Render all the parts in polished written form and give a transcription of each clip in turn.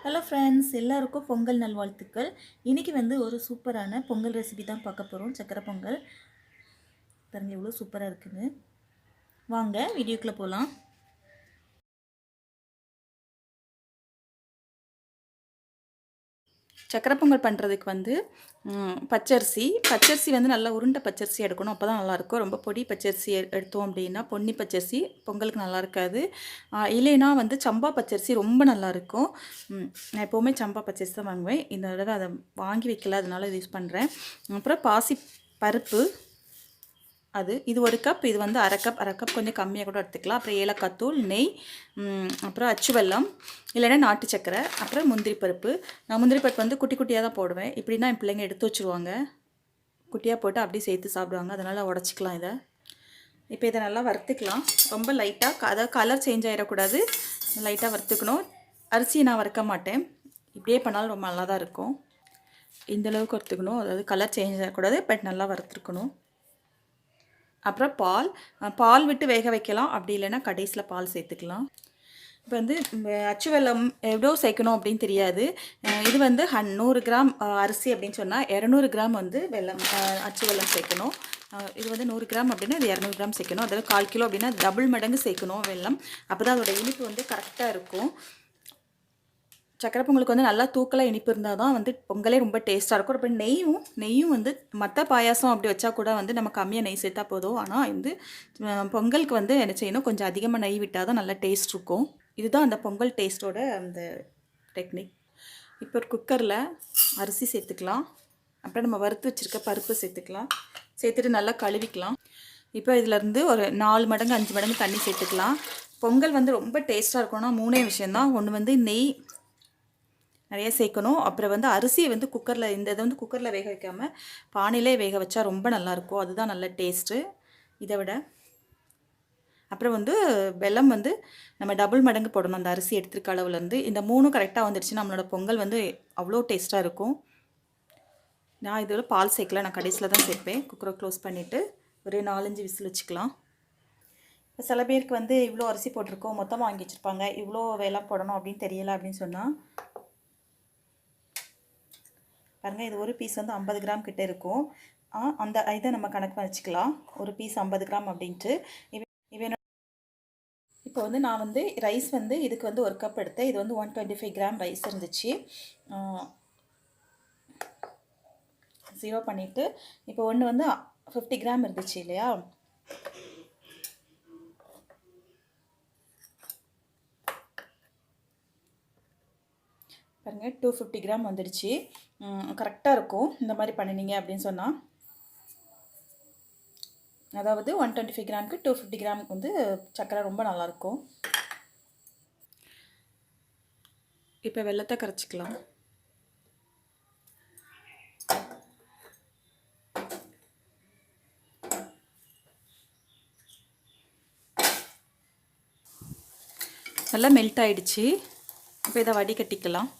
Hello friends, எல்லாருக்கும் பொங்கல் நல்வாழ்த்துக்கள். இன்றைக்கி வந்து ஒரு சூப்பரான பொங்கல் ரெசிபி தான் பார்க்க போகிறோம். சக்கரை பொங்கல் பாருங்க எவ்வளோ சூப்பராக இருக்குன்னு. வாங்க வீடியோக்குள்ளே போகலாம். சக்கரை பொங்கல் பண்ணுறதுக்கு வந்து பச்சரிசி வந்து நல்லா உருண்டை பச்சரிசி எடுக்கணும். அப்போ தான் நல்லாயிருக்கும். ரொம்ப பொடி பச்சரிசி எடுத்தோம் அப்படின்னா பொன்னி பச்சரிசி பொங்கலுக்கு நல்லா இருக்காது. இல்லைன்னா வந்து சம்பா பச்சரிசி ரொம்ப நல்லாயிருக்கும். நான் எப்போவுமே சம்பா பச்சரிசி தான் வாங்குவேன். இந்த தடவை அதை வாங்கி வைக்கல, அதனால இது யூஸ் பண்ணுறேன். அப்புறம் பாசி பருப்பு, இது ஒரு கப். இது வந்து அரை கப் கொஞ்சம் கம்மியாக கூட எடுத்துக்கலாம். அப்புறம் ஏலக்காய் தூள், நெய், அப்புறம் அச்சு வெல்லம், இல்லைன்னா நாட்டு சக்கரை, அப்புறம் முந்திரி பருப்பு. நான் முந்திரி பருப்பு வந்து குட்டி குட்டியாக தான் போடுவேன். இப்படின்னா என் பிள்ளைங்க எடுத்து வச்சுருவாங்க. குட்டியாக போட்டு அப்படியே சேர்த்து சாப்பிடுவாங்க. அதனால் உடச்சிக்கலாம் இதை. இப்போ இதை நல்லா வறுத்துக்கலாம். ரொம்ப லைட்டாக, அதாவது கலர் சேஞ்ச் ஆகிடக்கூடாது. லைட்டாக வறுத்துக்கணும். அரிசியை நான் வறுக்க மாட்டேன். இப்படியே பண்ணாலும் ரொம்ப நல்லா தான் இருக்கும். இந்தளவுக்கு வறுத்துக்கணும். அதாவது கலர் சேஞ்ச் ஆகக்கூடாது, பட் நல்லா வறுத்துருக்கணும். அப்புறம் பால் விட்டு வேக வைக்கலாம். அப்படி இல்லைன்னா கடைசியில் பால் சேர்த்துக்கலாம். இப்போ வந்து அச்சு வெல்லம் எவ்வளோ சேர்க்கணும் அப்படின்னு தெரியாது. இது வந்து 100 கிராம் அரிசி அப்படின்னு சொன்னால் 200 கிராம் வந்து அச்சு வெல்லம் சேர்க்கணும். இது வந்து 100 கிராம் அப்படின்னா இது 200 கிராம் சேர்க்கணும். அதாவது 1/4 கிலோ அப்படின்னா டபுள் மடங்கு சேர்க்கணும் வெல்லம். அப்போ தான் அதோட இனிப்பு வந்து கரெக்டாக இருக்கும். சக்கரை பொங்கலுக்கு வந்து நல்லா தூக்கலாக இனிப்பு இருந்தால் தான் வந்து பொங்கலே ரொம்ப டேஸ்ட்டாக இருக்கும். அப்புறம் நெய்யும் வந்து மற்ற பாயாசம் அப்படி வச்சா கூட வந்து நம்ம கம்மியாக நெய் சேர்த்தா போதும். ஆனால் வந்து பொங்கலுக்கு வந்து என்ன செய்யணும், கொஞ்சம் அதிகமாக நெய் விட்டால் தான் நல்லா டேஸ்ட் இருக்கும். இதுதான் அந்த பொங்கல் டேஸ்ட்டோட அந்த டெக்னிக். இப்போ ஒரு குக்கரில் அரிசி சேர்த்துக்கலாம். அப்புறம் நம்ம வறுத்து வச்சுருக்க பருப்பு சேர்த்துக்கலாம். சேர்த்துட்டு நல்லா கழுவிக்கலாம். இப்போ இதிலேருந்து ஒரு 4 மடங்கு 5 மடங்கு தண்ணி சேர்த்துக்கலாம். பொங்கல் வந்து ரொம்ப டேஸ்ட்டாக இருக்கணும்னா 3 விஷயந்தான். ஒன்று வந்து நெய் நிறைய சேர்க்கணும். அப்புறம் வந்து அரிசியை வந்து குக்கரில், இந்த இதை வந்து குக்கரில் வேக வைக்காமல் பானையிலே வேக வச்சா ரொம்ப நல்லாயிருக்கும். அதுதான் நல்ல டேஸ்ட்டு இதை விட. அப்புறம் வந்து வெல்லம் வந்து நம்ம டபுள் மடங்கு போடணும் அந்த அரிசி எடுத்துருக்க அளவுலேருந்து. இந்த 3 கரெக்டாக வந்துடுச்சு, நம்மளோட பொங்கல் வந்து அவ்வளோ டேஸ்ட்டாக இருக்கும். நான் இதில் பால் சேர்க்கல, நான் கடைசியில் தான் சேர்ப்பேன். குக்கரை க்ளோஸ் பண்ணிவிட்டு ஒரு 4-5 விசில் வச்சுக்கலாம். இப்போ சில பேருக்கு வந்து இவ்வளோ அரிசி போட்டிருக்கோம், மொத்தமாக வாங்கி வச்சுருப்பாங்க, இவ்வளோ வெல்லம் போடணும் அப்படின்னு தெரியல அப்படின்னு சொன்னால் பாருங்கள், இது ஒரு பீஸ் வந்து 50 கிராம் கிட்டே இருக்கும். அந்த இதை நம்ம கணக்கு வச்சுக்கலாம், ஒரு பீஸ் 50 கிராம் அப்படின்ட்டு. இப்போ வந்து நான் வந்து ரைஸ் வந்து இதுக்கு வந்து 1 கப் எடுத்தேன். இது வந்து 125 கிராம் ரைஸ் இருந்துச்சு. 0 பண்ணிவிட்டு இப்போ ஒன்று வந்து 50 கிராம் இருந்துச்சு இல்லையா, பாருங்கள் 250 கிராம் வந்துடுச்சு. கரெக்டாக இருக்கும் இந்த மாதிரி பண்ணினீங்க அப்படின்னு சொன்னால். அதாவது 125 கிராமுக்கு 250 கிராமுக்கு வந்து சர்க்கரை ரொம்ப நல்லாயிருக்கும். இப்போ வெல்லத்தை கரைச்சிக்கலாம். நல்லா மெல்ட் ஆகிடுச்சு. இப்போ இதை வடிகட்டிக்கலாம்.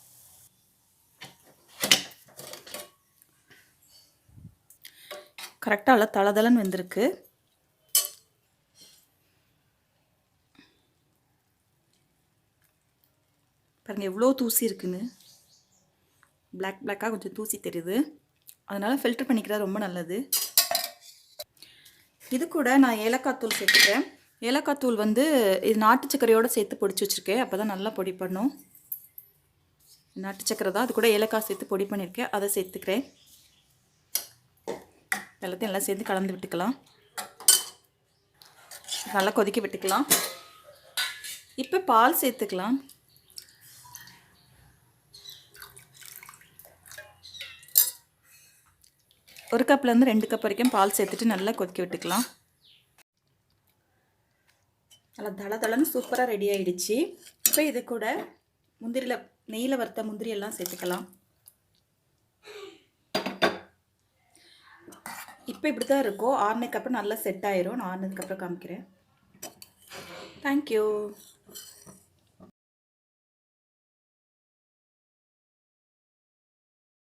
கரெக்டாக நல்லா தளதளன்னு வந்திருக்கு. பாருங்கள் எவ்வளோ தூசி இருக்குன்னு. பிளாக்காக கொஞ்சம் தூசி தெரியுது. அதனால் ஃபில்டர் பண்ணிக்கிறது ரொம்ப நல்லது. இது கூட நான் ஏலக்காய் தூள் சேர்த்துக்கிறேன். ஏலக்காய் தூள் வந்து இது நாட்டு சர்க்கரையோடு சேர்த்து பொடிச்சு வச்சுருக்கேன். அப்போ தான் நல்லா பொடி பண்ணும். நாட்டு சர்க்கரை தான், அது கூட ஏலக்காய் சேர்த்து பொடி பண்ணியிருக்கேன், அதை சேர்த்துக்கிறேன். எல்லாத்தையும் எல்லாம் சேர்த்து கலந்து விட்டுக்கலாம். நல்லா கொதிக்க விட்டுக்கலாம். இப்போ பால் சேர்த்துக்கலாம். ஒரு கப்லேருந்து 2 கப் வரைக்கும் பால் சேர்த்துட்டு நல்லா கொதிக்க விட்டுக்கலாம். நல்லா தளதளன்னு சூப்பராக ரெடி ஆகிடுச்சு. இப்போ இது கூட நெய்யில் வறுத்த முந்திரி எல்லாம் சேர்த்துக்கலாம். இப்போ இப்படி தான் இருக்கும். ஆறுனதுக்கப்புறம் நல்லா செட் ஆயிரும். நான் ஆறுனதுக்கப்புறம் காமிக்கிறேன். தேங்க்யூ.